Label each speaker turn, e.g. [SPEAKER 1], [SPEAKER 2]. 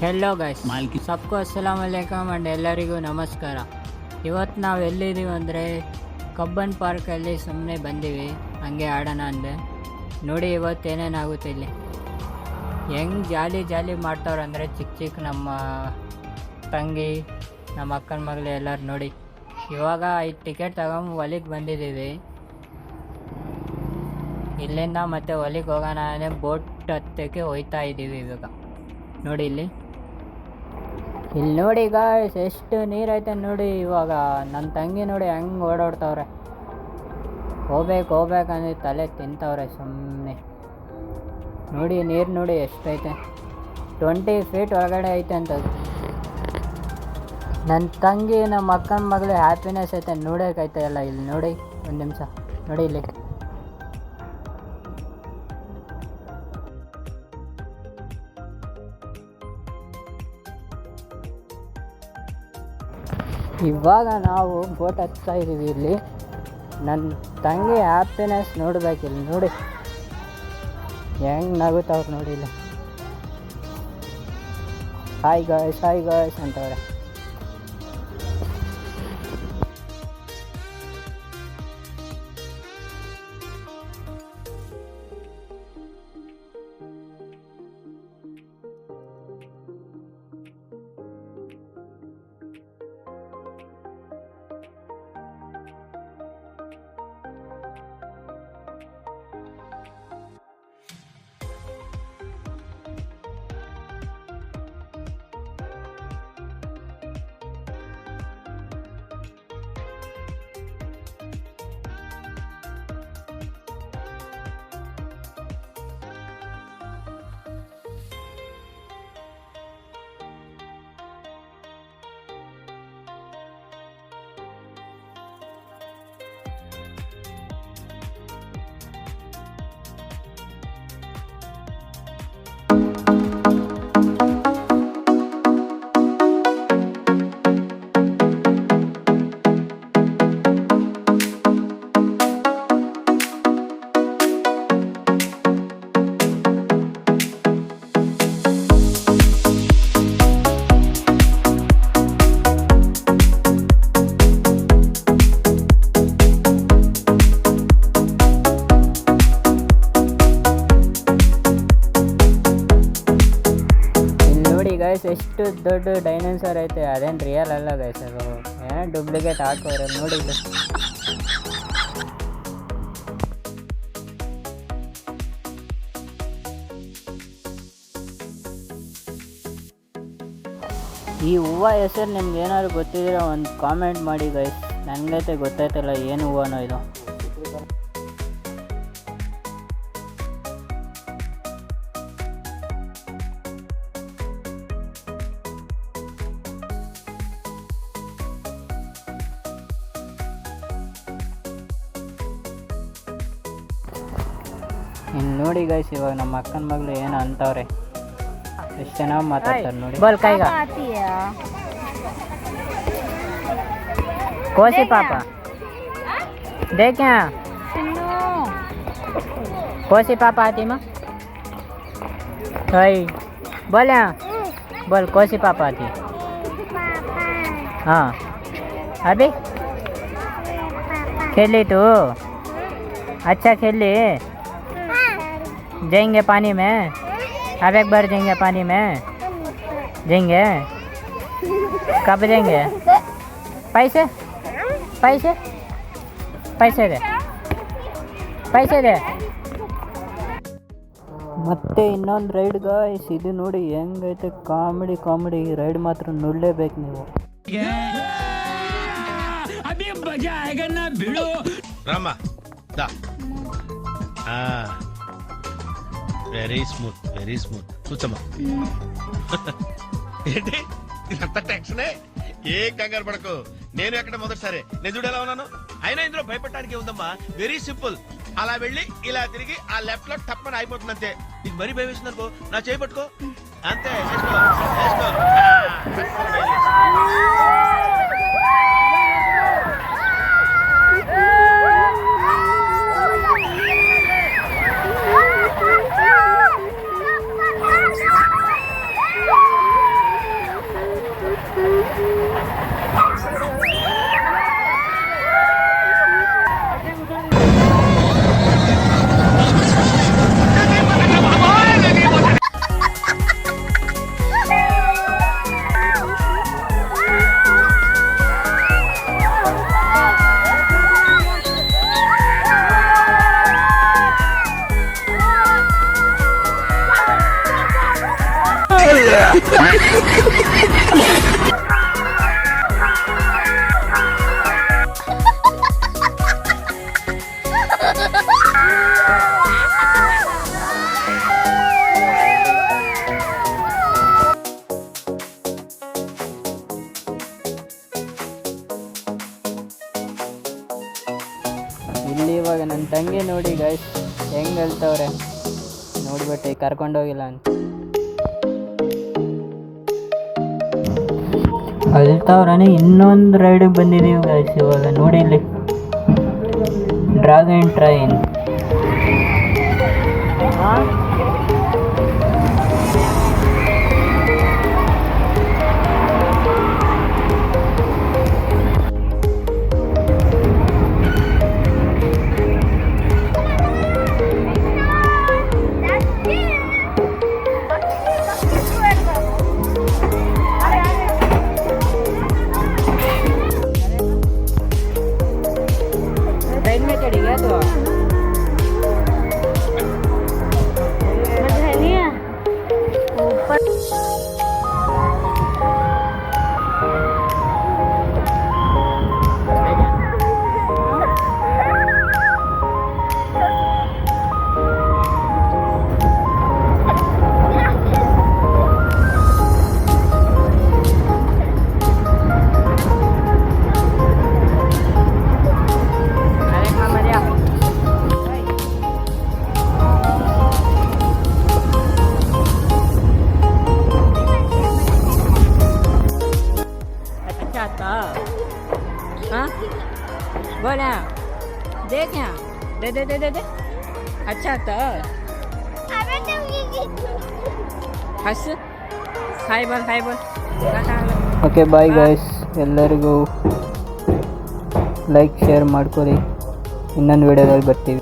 [SPEAKER 1] Hello guys, ಸಬ್ಕು ಅಸ್ಸಲಾಮ್ alaikum and ಎಲ್ಲರಿಗೂ ನಮಸ್ಕಾರ. ಇವತ್ತು ನಾವು ಎಲ್ಲಿದ್ದೀವಿ ಅಂದರೆ ಕಬ್ಬನ್ ಪಾರ್ಕಲ್ಲಿ ಸುಮ್ಮನೆ ಬಂದೀವಿ, ಹಂಗೆ ಆಡೋಣ ಅಂದೆ. ನೋಡಿ ಇವತ್ತು ಏನೇನಾಗುತ್ತೆ ಇಲ್ಲಿ, ಹೆಂಗೆ ಜಾಲಿ ಮಾಡ್ತಾವ್ರೆ ಅಂದರೆ ಚಿಕ್ಕ ನಮ್ಮ ತಂಗಿ, ನಮ್ಮ ಅಕ್ಕನ ಮಗಳು ಎಲ್ಲರೂ ನೋಡಿ. ಇವಾಗ 5 ಟಿಕೆಟ್ ತಗೊಂಡು ಹೊಲಿಗೆ ಬಂದಿದ್ದೀವಿ. ಇಲ್ಲಿಂದ ಮತ್ತೆ ಹೊಲಿಗೆ ಹೋಗೋಣ ಅಂದರೆ ಬೋಟ್ ಹತ್ತಕ್ಕೆ ಹೋಯ್ತಾ ಇದ್ದೀವಿ ಇವಾಗ. ನೋಡಿ ಇಲ್ಲಿ ನೋಡಿ ಗಾಯ್ಸ್, ಎಷ್ಟು ನೀರೈತೆ ನೋಡಿ. ಇವಾಗ ನನ್ನ ತಂಗಿ ನೋಡಿ ಹೆಂಗೆ ಓಡಾಡ್ತವ್ರೆ. ಹೋಗ್ಬೇಕಂದ್ರೆ ತಲೆ ತಿಂತವ್ರೆ ಸುಮ್ಮನೆ. ನೋಡಿ ನೀರು ನೋಡಿ ಎಷ್ಟೈತೆ, 20 ಫೀಟ್ ಒಳಗಡೆ ಐತೆ ಅಂತದ್ದು. ನನ್ನ ತಂಗಿ ನಮ್ಮ ಅಕ್ಕನ ಮಗಳು ಹ್ಯಾಪಿನೆಸ್ ಐತೆ ನೋಡೋಕೈತೆ ಎಲ್ಲ. ಇಲ್ಲಿ ನೋಡಿ, ಒಂದು ನಿಮಿಷ ನೋಡಿ ಇಲ್ಲಿ. ಇವಾಗ ನಾವು ಬೋಟ್ ಹತ್ತಾ ಇದ್ದೀವಿ ಇಲ್ಲಿ. ನನ್ನ ತಂಗಿ ಹ್ಯಾಪಿನೆಸ್ ನೋಡ್ಬೇಕಿಲ್ಲಿ. ನೋಡಿ ಹೆಂಗೆ ನಗುತ್ತವ್ರು ನೋಡಿ ಇಲ್ಲಿ. Hi guys ಅಂತವ್ರೆ. ಗೈಸ್, ಎಷ್ಟು ದೊಡ್ಡ ಡೈನೋಸರ್ ಐತೆ. ಅದೇನು ರಿಯಲ್ ಅಲ್ಲ ಗೈಸ್, ಅದು ಏನೋ ಡೂಪ್ಲಿಕೇಟ್ ಹಾಕೋರೆ ನೋಡಿ. ಈ ಹೂವು ಹೆಸರು ನಿಮ್ಗೆ ಏನಾದ್ರು ಗೊತ್ತಿದ್ರೆ ಒಂದು ಕಾಮೆಂಟ್ ಮಾಡಿ ಗೈಸ್. ನನಗೈತೆ ಗೊತ್ತಾಯ್ತಲ್ಲ ಏನು ಹೂವನೋ ಇದು. ಇನ್ನು ನೋಡಿ ಗೈಸ್, ಇವಾಗ ನಮ್ಮ ಅಕ್ಕನ ಮಗಳು ಏನು ಅಂತವ್ರೆ, ಎಷ್ಟು ಚೆನ್ನಾಗಿ ಮಾತಾಡ್ತಾರೆ ನೋಡಿ. ಬೋಲ್ ಕೈಗ ಕೋಸಿ ಪಾಪ ದೇಖ್ಯಾ ಕೋಸಿ ಪಾಪ आती माँ बोल कोसी पापा आती. हाँ अभी खेली तू, अच्छा खेली. जाएंगे पानी में, अब एक बार जाएंगे पानी में. जाएंगे कब जाएंगे? पैसे दे. ಮತ್ತೆ ಇನ್ನೊಂದು ರೈಡ್ ಗಾಯ್ಸ್, ಇದು ನೋಡಿ ಹೆಂಗೈತೆ. ಕಾಮಿಡಿ ರೈಡ್ ಮಾತ್ರ ನೋಡಲೇಬೇಕು ನೀವು.
[SPEAKER 2] వెరీ స్మూత్ కూర్చోమ్మా. ఏంటి ఇదంతా టెన్షనే? ఏం కంగారు పడకు, నేను ఎక్కడ మొదటిసారి నేను చూడు ఎలా ఉన్నాను. అయినా ఇందులో భయపడటానికి ఉందమ్మా, వెరీ సింపుల్. అలా వెళ్ళి ఇలా తిరిగి ఆ లెఫ్ట్ లో టప్పని అయిపోతుంది అంతే. నీకు మరీ భయం వేసింది అనుకో, నా చేయి పట్టుకో అంతే. వేసుకో, వేసుకో.
[SPEAKER 1] ಇಲ್ಲಿ ಇವಾಗ ನನ್ನ ತಂಗಿ ನೋಡಿ ಗೈಸ್ ಹೆಂಗೆ ಹೇಳ್ತವ್ರೆ ನೋಡ್ಬಿಟ್ಟು ಕರ್ಕೊಂಡೋಗಿಲ್ಲ ಅಂತ ಅಳ್ತವ್ರನೇ. ಇನ್ನೊಂದು ರೈಡಿಗೆ ಬಂದಿದ್ದೀವಿ ಗೈಸ್ ಇವಾಗ ನೋಡಿ ಇಲ್ಲಿ ಡ್ರ್ಯಾಗನ್ ಟ್ರೈನ್. ट्रेन में चढ़ी गया तो ऊपर आता हाँ बोल यहाँ देख यहाँ दे दे दे दे दे अच्छा था हस हाय बोल ಓಕೆ ಬಾಯ್ ಗೈಸ್, ಎಲ್ಲರಿಗೂ ಲೈಕ್ ಶೇರ್ ಮಾಡ್ಕೊರಿ. ಇನ್ನೊಂದು ವಿಡಿಯೋದಲ್ಲಿ ಬರ್ತೀವಿ.